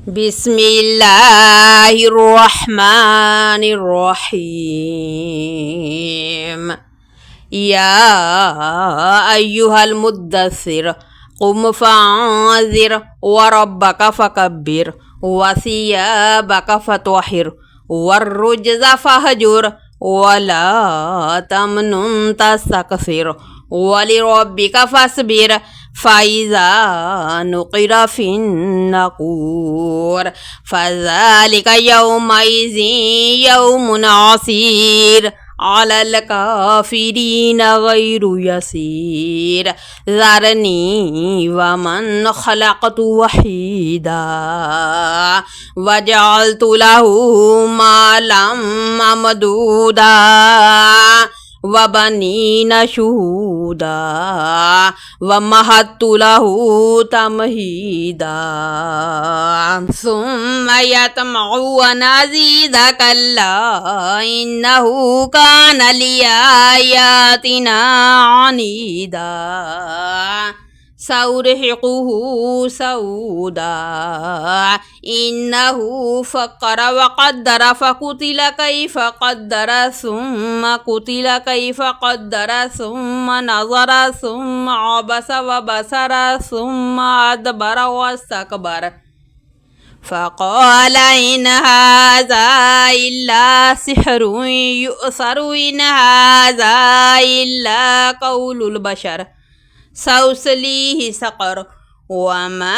بسم الله الرحمن الرحيم. يا أيها المدثر قم فأنذر وربك فكبر وثيابك فطهر والرجز فاهجر ولا تمنن تستكثر ولربك فاصبر فإذا نقر في النقور فذلك يومئذ يوم عسير على الكافرين غير يسير ذرني ومن خلقت وحيدا وجعلت له مالا ممدودا وبنين شهودا ومهدت له تمهيدا ثم يطمع أن أزيد كلا إنه كان لآياتنا عنيدا سأرهقه سودا إنه فكر وقدر فقتل كيف قدر ثم قتل كيف قدر ثم نظر ثم عبس وبصر ثم أدبر واستكبر فقال إن هذا إلا سحر يؤثر إن هذا إلا قول البشر سأصليه سقر وما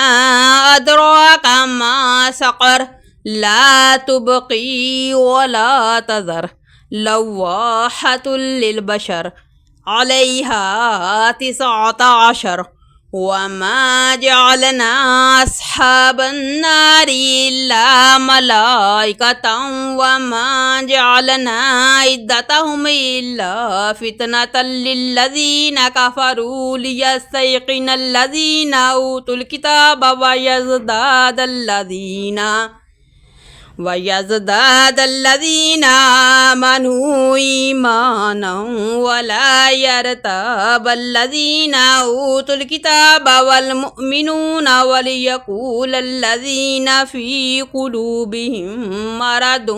أدراك ما سقر لا تبقي ولا تذر لواحة للبشر عليها 19 وما جعلنا أصحاب النار إلا ملائكة وما جعلنا عدتهم إلا فتنة للذين كفروا ليستيقن الذين أوتوا الكتاب ويزداد الذين آمنوا إيمانا ولا يرتاب الذين أوتوا الكتاب والمؤمنون وليقول الذين في قلوبهم مرض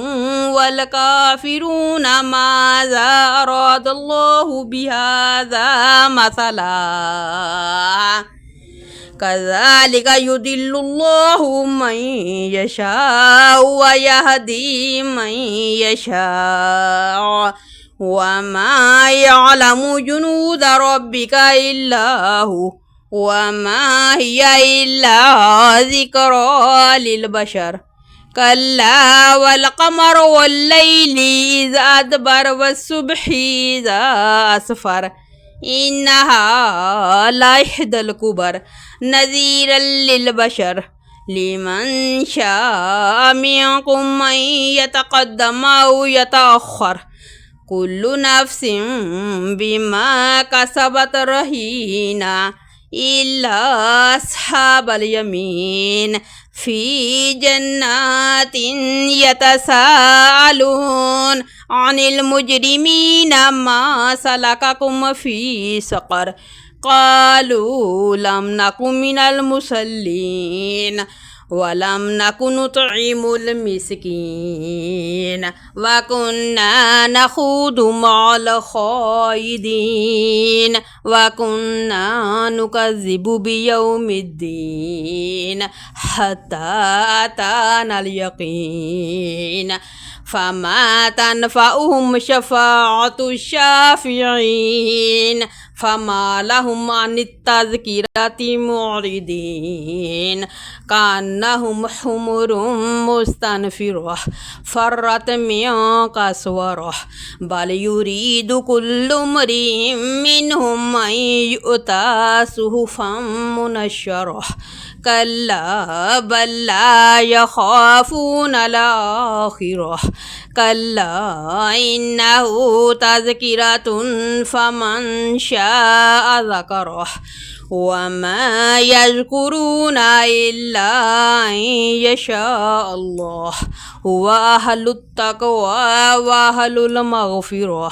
والكافرون ماذا أراد الله بهذا مثلا كذلك يضل الله من يشاء ويهدي من يشاء وما يعلم جنود ربك إلا هو وما هي إلا ذكرى للبشر كلا والقمر والليل إذ أدبر والصبح إذا أسفر إنها لإحدى الكبر نذيرا للبشر لمن شاء منكم من يتقدم أو يتأخر كل نفس بما كسبت رهينة إلا أصحاب اليمين في جنات يتساءلون عن المجرمين ما سلككم في سقر قالوا لم نكن من المصلين ولم نكن نطعم المسكين وكنا نخوض مع الخائضين وكنا نكذب بيوم الدين حتى أتانا اليقين فما تنفعهم شفاعة الشافعين فما لهم عن التذكرة معرضين كأنهم حمر مستنفرة فرت من قسورة بل يريد كل امرئ منهم أن يؤتى صحفا منشرة كلا بل لا يخافون الآخرة كلا إنه تذكرة فمن شاء ذكره وما يذكرون إلا أن يشاء الله هو أهل التقوى وأهل المغفرة.